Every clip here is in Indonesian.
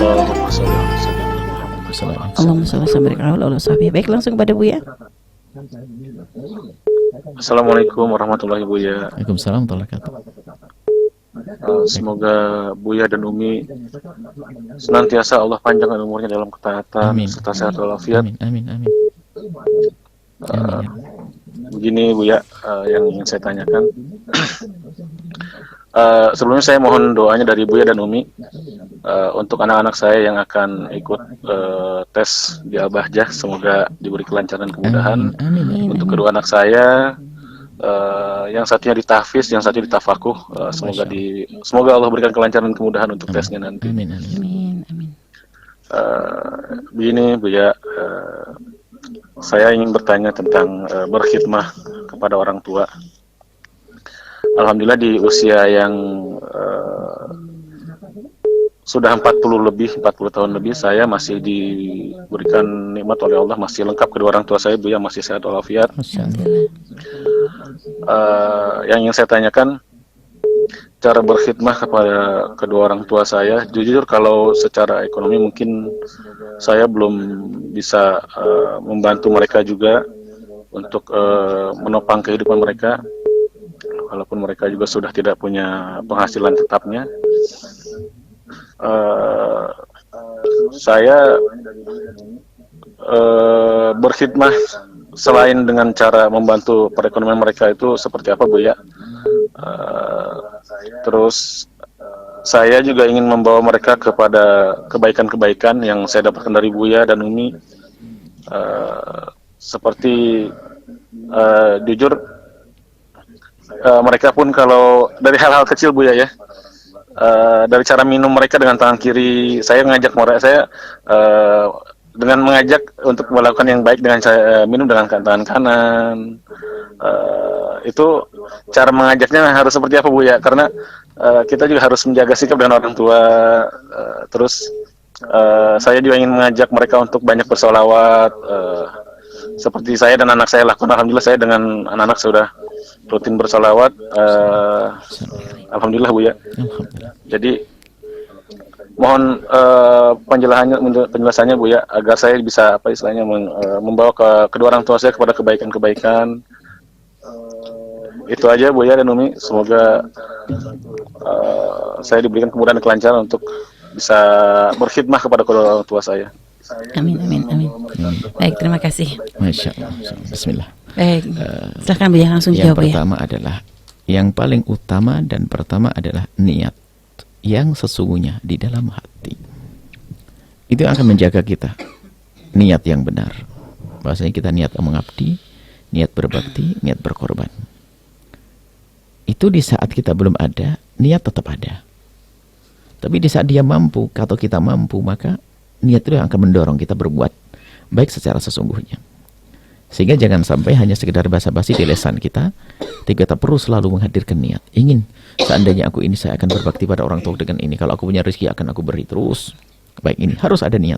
Allahumma sholli ala sayyidina Muhammad wa ala ali Allahumma sayyidina sholli Muhammad. wa sallim. Baik, langsung kepada Buya. Assalamualaikum warahmatullahi wabarakatuh. Waalaikumsalam warahmatullahi wabarakatuh. Semoga Buya dan Umi senantiasa Allah panjangkan umurnya dalam ketaatan Amin. serta sehat walafiat. Amin, amin, amin. Eh, Begini Buya, yang ingin saya tanyakan. Sebelumnya saya mohon doanya dari Buya dan Umi untuk anak-anak saya yang akan ikut tes di Al-Bahjah. Semoga diberi kelancaran kemudahan. Amin, amin. Untuk kedua anak saya, yang satunya di tahfiz, yang satunya di tafakuh. Semoga Allah berikan kelancaran kemudahan untuk tesnya nanti. Amin, amin. Amin, amin. Begini Buya, saya ingin bertanya tentang berkhidmah kepada orang tua. Alhamdulillah di usia yang sudah 40 tahun lebih, saya masih diberikan nikmat oleh Allah, masih lengkap kedua orang tua saya, Buya, masih sehat walafiat. Yang ingin saya tanyakan, cara berkhidmah kepada kedua orang tua saya, jujur kalau secara ekonomi mungkin saya belum bisa membantu mereka juga untuk menopang kehidupan mereka, walaupun mereka juga sudah tidak punya penghasilan tetapnya. Saya berkhidmah selain dengan cara membantu perekonomian mereka itu seperti apa, Bu ya? Terus saya juga ingin membawa mereka kepada kebaikan-kebaikan yang saya dapatkan dari Buya dan Umi. Seperti jujur mereka pun kalau dari hal-hal kecil Buya ya, dari cara minum mereka dengan tangan kiri, saya mengajak mereka, saya dengan mengajak untuk melakukan yang baik dengan saya minum dengan tangan kanan. Itu cara mengajaknya harus seperti apa Bu ya? Karena kita juga harus menjaga sikap dengan orang tua. Terus saya juga ingin mengajak mereka untuk banyak bersolawat. Seperti saya dan anak saya lakukan. Alhamdulillah saya dengan anak-anak sudah rutin bersolawat. Alhamdulillah Bu ya. Jadi mohon penjelasannya Bu ya, agar saya bisa apa istilahnya membawa kedua orang tua saya kepada kebaikan-kebaikan. Itu aja Bu ya dan Umi. Semoga saya diberikan kemudahan dan kelancaran untuk bisa berkhidmah kepada kedua orang tua saya. Amin, amin, amin. Baik, terima kasih. Masya Allah. Bismillah. Baik, silahkan Bu ya, langsung Yang dijawab ya. pertama adalah, yang paling utama dan pertama adalah niat yang sesungguhnya di dalam hati. Itu yang akan menjaga kita. Niat yang benar. Bahwasanya kita niat mengabdi, niat berbakti, niat berkorban. Itu di saat kita belum ada, niat tetap ada. Tapi di saat dia mampu, atau kita mampu, maka niat itu yang akan mendorong kita berbuat baik secara sesungguhnya. Sehingga jangan sampai hanya sekedar basa-basi di lisan kita, tapi kita perlu selalu menghadirkan niat. Ingin, seandainya aku ini, saya akan berbakti pada orang tua dengan ini. Kalau aku punya rezeki akan aku beri terus. Baik, ini harus ada niat.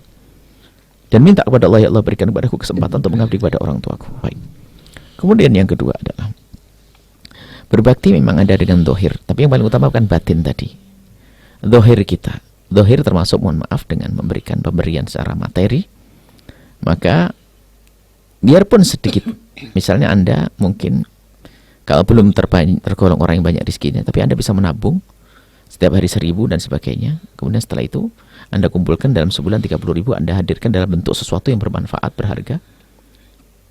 Dan minta kepada Allah, ya Allah berikan kepadaku kesempatan untuk mengabdi kepada orang tuaku. Baik. Kemudian yang kedua adalah, berbakti memang ada dengan dohir, tapi yang paling utama bukan batin tadi. Dohir kita. Dohir termasuk, mohon maaf, dengan memberikan pemberian secara materi. Maka biarpun sedikit, misalnya Anda mungkin kalau belum tergolong orang yang banyak rezekinya, tapi Anda bisa menabung setiap hari 1.000 dan sebagainya. Kemudian setelah itu Anda kumpulkan dalam sebulan 30.000, Anda hadirkan dalam bentuk sesuatu yang bermanfaat, berharga.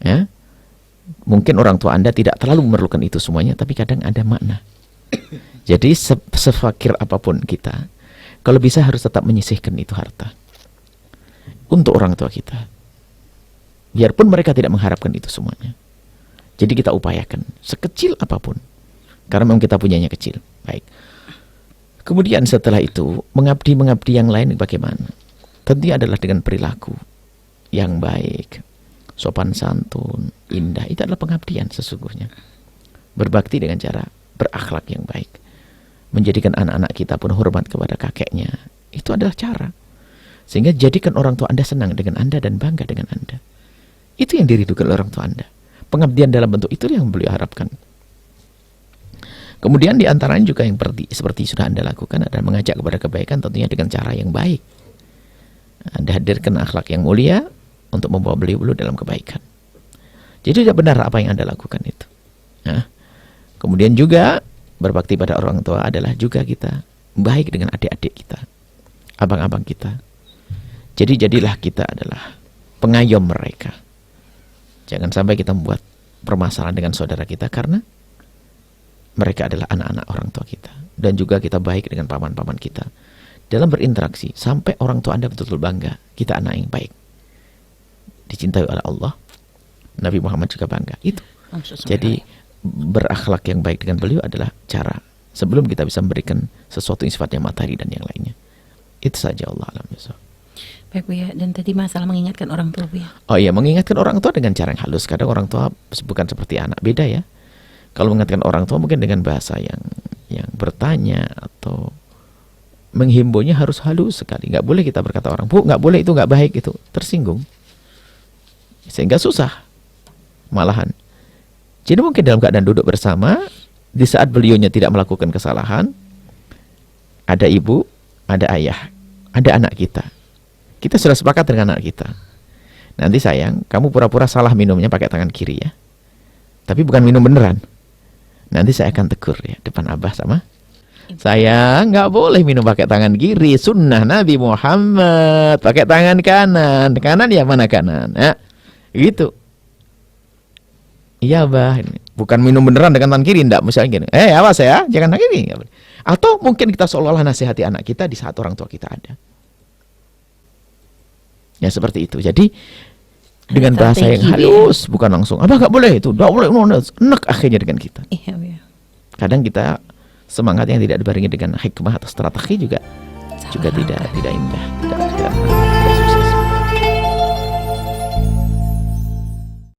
Ya, mungkin orang tua Anda tidak terlalu memerlukan itu semuanya, tapi kadang ada makna. Jadi sefakir apapun kita, kalau bisa harus tetap menyisihkan itu harta untuk orang tua kita. Biarpun mereka tidak mengharapkan itu semuanya. Jadi kita upayakan sekecil apapun, karena memang kita punyanya kecil. Baik. Kemudian setelah itu mengabdi yang lain bagaimana? Tentunya adalah dengan perilaku yang baik, sopan santun, indah. Itu adalah pengabdian sesungguhnya. Berbakti dengan cara berakhlak yang baik, menjadikan anak-anak kita pun hormat kepada kakeknya. Itu adalah cara. Sehingga jadikan orang tua Anda senang dengan Anda dan bangga dengan Anda. Itu yang dirindukan oleh orang tua Anda. Pengabdian dalam bentuk itu yang beliau harapkan. Kemudian diantaranya juga yang seperti sudah Anda lakukan adalah mengajak kepada kebaikan, tentunya dengan cara yang baik. Anda hadirkan akhlak yang mulia untuk membawa beliau dalam kebaikan. Jadi tidak benar apa yang Anda lakukan itu. Nah, kemudian juga berbakti pada orang tua adalah juga kita baik dengan adik-adik kita, abang-abang kita. Jadi jadilah kita adalah pengayom mereka. Jangan sampai kita membuat permasalahan dengan saudara kita karena mereka adalah anak-anak orang tua kita. Dan juga kita baik dengan paman-paman kita. Dalam berinteraksi, sampai orang tua Anda betul-betul bangga, kita anak yang baik. Dicintai oleh Allah, Nabi Muhammad juga bangga. Itu. Jadi berakhlak yang baik dengan beliau adalah cara sebelum kita bisa memberikan sesuatu yang sifatnya materi dan yang lainnya. Itu saja, Allah alam. Baik Buya, dan tadi masalah mengingatkan orang tua Buya. Oh iya, mengingatkan orang tua dengan cara yang halus. Kadang orang tua bukan seperti anak, beda ya. Kalau mengingatkan orang tua mungkin dengan bahasa yang bertanya atau menghimbonya harus halus sekali. Nggak boleh kita berkata orang, Bu, nggak boleh, itu nggak baik, itu tersinggung. Sehingga susah. Malahan. Jadi mungkin dalam keadaan duduk bersama, di saat beliaunya tidak melakukan kesalahan, ada ibu, ada ayah, ada anak kita. Kita sudah sepakat dengan anak kita. Nanti sayang, kamu pura-pura salah minumnya pakai tangan kiri ya. Tapi bukan minum beneran. Nanti saya akan tegur ya, depan abah sama sayang, nggak boleh minum pakai tangan kiri. Sunnah Nabi Muhammad pakai tangan kanan. Kanan ya mana kanan? Nah, gitu. Iya bah, bukan minum beneran dengan tangan kiri, enggak. Misalnya gini, awas ya, jangan tangan kiri. Atau mungkin kita seolah-olah nasihati anak kita di saat orang tua kita ada. Ya seperti itu. Jadi dengan bahasa yang halus, bukan langsung, abah nggak boleh itu, nggak boleh, enak akhirnya dengan kita. Iya Buya. Kadang kita semangat yang tidak dibarengi dengan hikmah atau strategi juga tidak indah, tidak